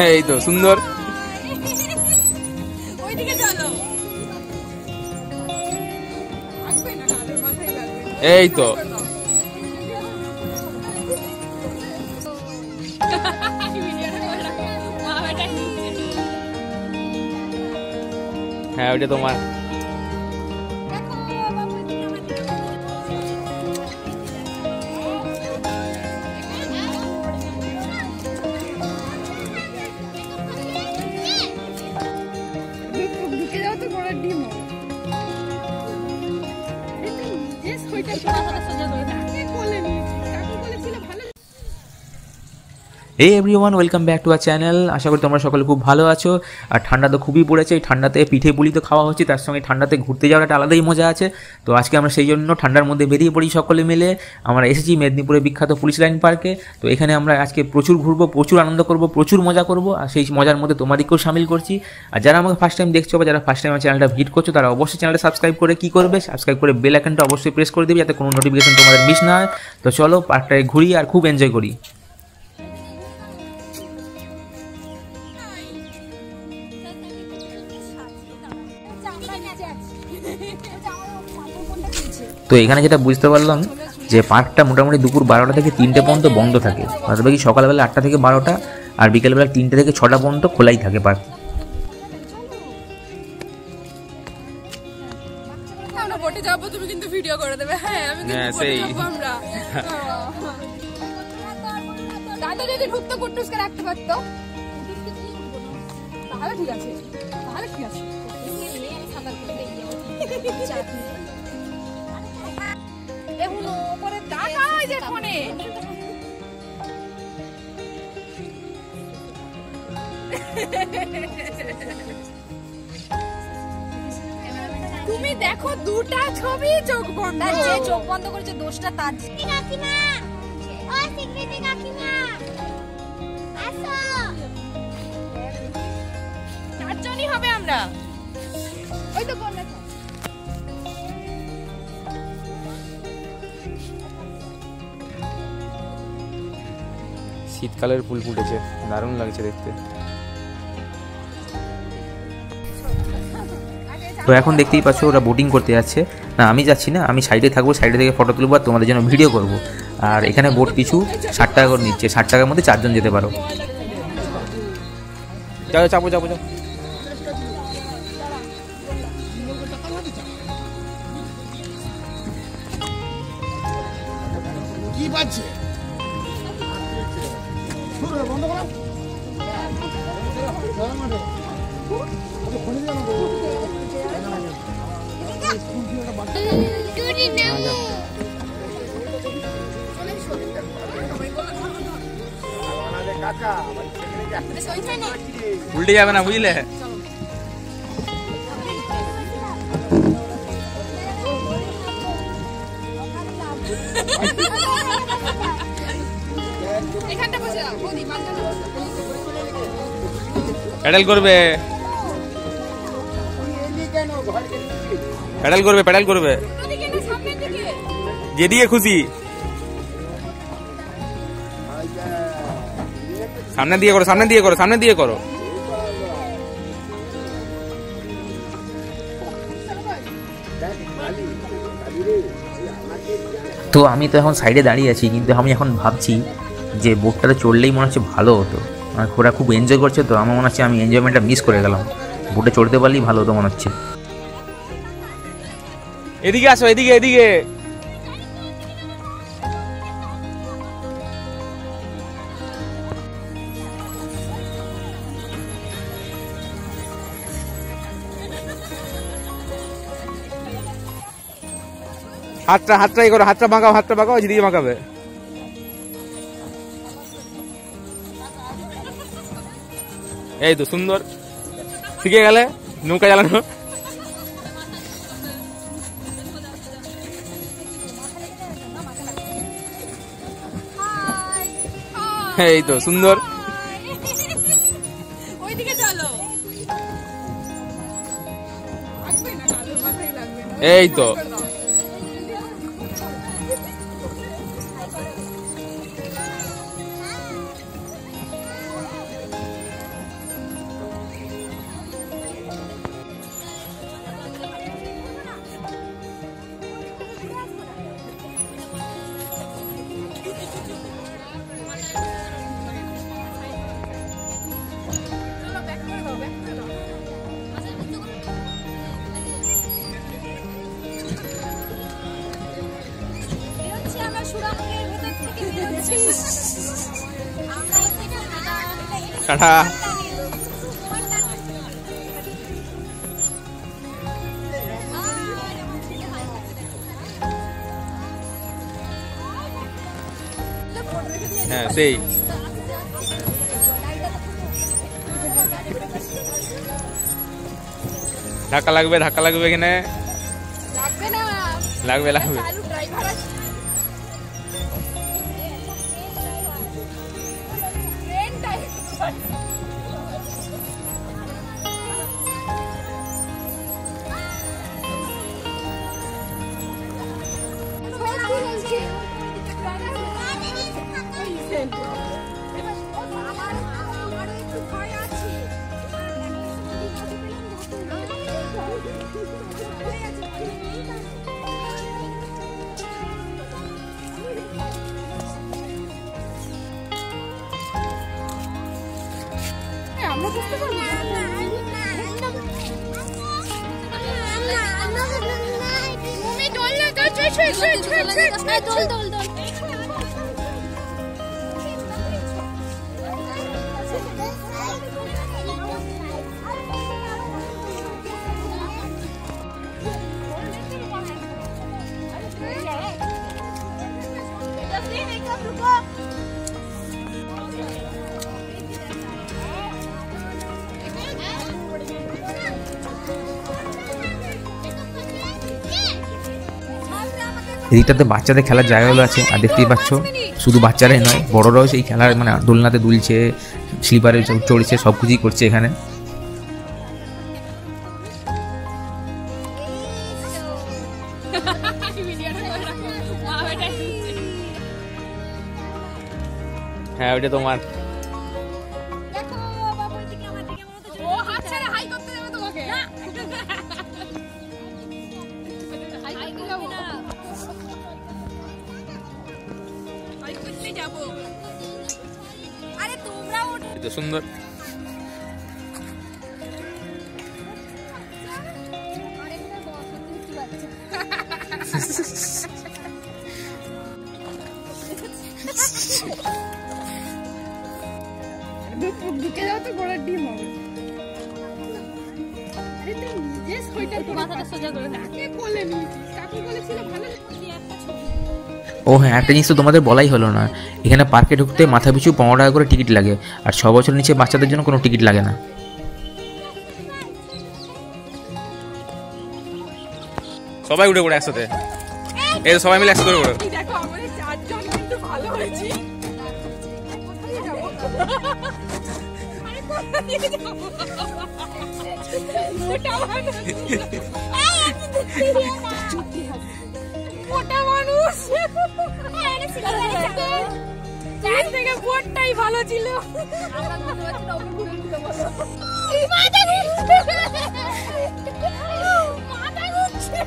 এই তো সুন্দর। এই তো হ্যাঁ ওইটা তোমার। এই everyone, welcome back to our channel. আশা করি তোমরা সকলে খুব ভালো আছো। আর ঠান্ডা তো খুবই পড়েছে, এই ঠান্ডাতে পিঠে পুলি তো খাওয়া হচ্ছে, তার সঙ্গে ঠান্ডাতে ঘুরতে যাওয়ার একটা আলাদাই মজা আছে। তো আজকে আমরা সেই জন্য ঠান্ডার মধ্যে বেরিয়ে পড়ি সকলে মিলে। আমরা এসেছি মেদিনীপুরের বিখ্যাত পুলিশ লাইন পার্কে। তো এখানে আমরা আজকে প্রচুর ঘুরবো, প্রচুর আনন্দ করব, প্রচুর মজা করব। আর সেই মজার মধ্যে তোমাদেরকেও সামিল করছি। আর যারা আমাকে ফার্স্ট টাইম দেখছো বা যারা ফার্স্ট টাইম আমার চ্যানেলটা ভিজিট করছো, তারা অবশ্যই চ্যানেলটা সাবস্ক্রাইব করে কী করবে, সাবস্ক্রাইব করে বেল আইকনটা অবশ্যই প্রেস করে দেবে, যাতে কোনো নোটিফিকেশন তোমাদের মিস না হয়। তো চলো পার্কটায় ঘুরি আর খুব এনজয় করি। তো এখানে যেটা বুঝতে পারলাম যে পার্কটা মোটামুটি দুপুর 12টা থেকে 3টে পর্যন্ত বন্ধ থাকে। অথবা কি সকালবেলা 8টা থেকে 12টা আর বিকেলবেলা 3টে থেকে 6টা পর্যন্ত খোলাই থাকে পার্ক। তুমি দেখো দুটা ছবি চোখ বন্ধ, যে চোখ বন্ধ করেছে দোষটা তার। কাকিমা, ও সিকিউরিটি কাকিমা, আসো। চারজনই হবে আমরা। ওই তো কোন লেখা। শীতকালের ফুল ফুটেছে, দারুণ লাগছে দেখতে। তো এখন দেখতেই পাচ্ছ ওরা বোটিং করতে যাচ্ছে। না আমি যাচ্ছি না, আমি সাইডে থাকবো, সাইডে থেকে ফটো তুলবো আর তোমাদের জন্য ভিডিও করব। আর এখানে বোট পিছু 60 টাকা করে নিচ্ছে, 60 টাকার মধ্যে 4 জন যেতে পারো। যাও চাপো চাপো যাও। কি বাজছে বন্ধ করো। উল্টে যাবে না বুঝলে। প্যাডেল করবে, প্যাডেল করবে, প্যাডেল করবে যেদিকে খুশি। সামনে দিয়ে করো, সামনে দিয়ে করো, সামনে দিয়ে করো। তো আমি তো এখন সাইডে দাঁড়িয়ে আছি, কিন্তু আমি এখন ভাবছি যে বোটটাতে চড়লেই মনে হচ্ছে ভালো হতো। ওরা খুব এনজয় করছে, তো আমার মনে হচ্ছে আমি এনজয়মেন্টটা মিস করে গেলাম। বোটে চড়তে পারলেই ভালো হতো মনে হচ্ছে। এদিকে আসো, এদিকে এদিকে। হাতটা হাতটাই করো, হাতটা বাঁকাও, হাতটা বাঁকাও, যেদিকে বাঁকাবে। এই তো সুন্দর, শিখে গেলে নৌকা চালানো। এই তো সুন্দর। ওইদিকে চলো। এই তো টাটা। হ্যাঁ সেই ধাক্কা লাগবে এখানে লাগবে এদিকটাতে বাচ্চাদের খেলার জায়গাগুলো আছে, আর দেখতেই পাচ্ছ শুধু বাচ্চারাই নয় বড়রাও সেই খেলার মানে দোলনাতে দুলছে, স্লিপারে চড়ছে, সব কিছুই করছে এখানে। হ্যাঁ ওইটা তোমার সুন্দর। ঢুকে যাও তো বড় ডিম হবে। আরে তুই নিজে সোয়েটার মাথাটা সোজা করে তাকে কোলে নিয়েছিস, কাকু বলেছিল ভালো একটা ছবি। ও হ্যাঁ, একটা জিনিস তো তোমাদের বলাই হলো না, এখানে পার্কে ঢুকতে মাথা পিছু 15 টাকা করে টিকিট লাগে, আর 6 বছরের নিচে বাচ্চাদের জন্য কোনো টিকিট লাগে না। সবাই উঠে পড়ে একসাথে, এই সবাই মিলে একসাথে উঠে পড়ে। দেখো আমাদের চারজন কিন্তু ভালো হয়েছে। আরে কোথায় নিয়ে যাব? মোটা মানুষ। মোটা মানুষ। আরে সিগারেট চার থেকে বোটটাই ভালো ছিল। আমরা মনে হচ্ছে ডবল ঘুরে দিতে বলো। মাথা ঘুরছে। মাথা ঘুরছে।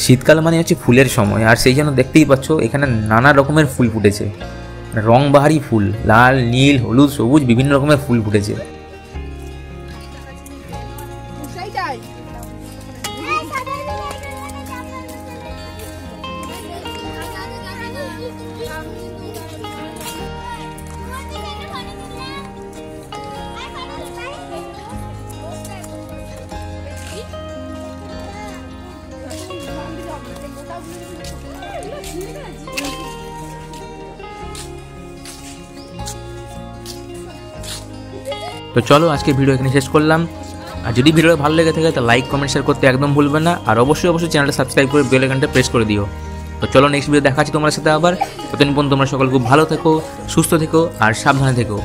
শীতকাল মানে হচ্ছে ফুলের সময়, আর সেই জন্য দেখতেই পাচ্ছ এখানে নানা রকমের ফুল ফুটেছে, রং বাহারি ফুল, লাল, নীল, হলুদ, সবুজ, বিভিন্ন রকমের ফুল ফুটেছে। তো চলো আজকে ভিডিও এখানে শেষ করলাম, আর যদি ভিডিও ভালো লেগে থাকে তো লাইক কমেন্ট শেয়ার করতে একদম ভুলবেন না, আর অবশ্যই চ্যানেলটা সাবস্ক্রাইব করে বেল আইকনটা প্রেস করে দিও। তো চলো নেক্সট ভিডিও দেখা হচ্ছে তোমার সাথে আবার। ততদিন পর্যন্ত তোমরা সকল খুব ভালো থেকো, সুস্থ থেকো আর সাবধানে থেকো।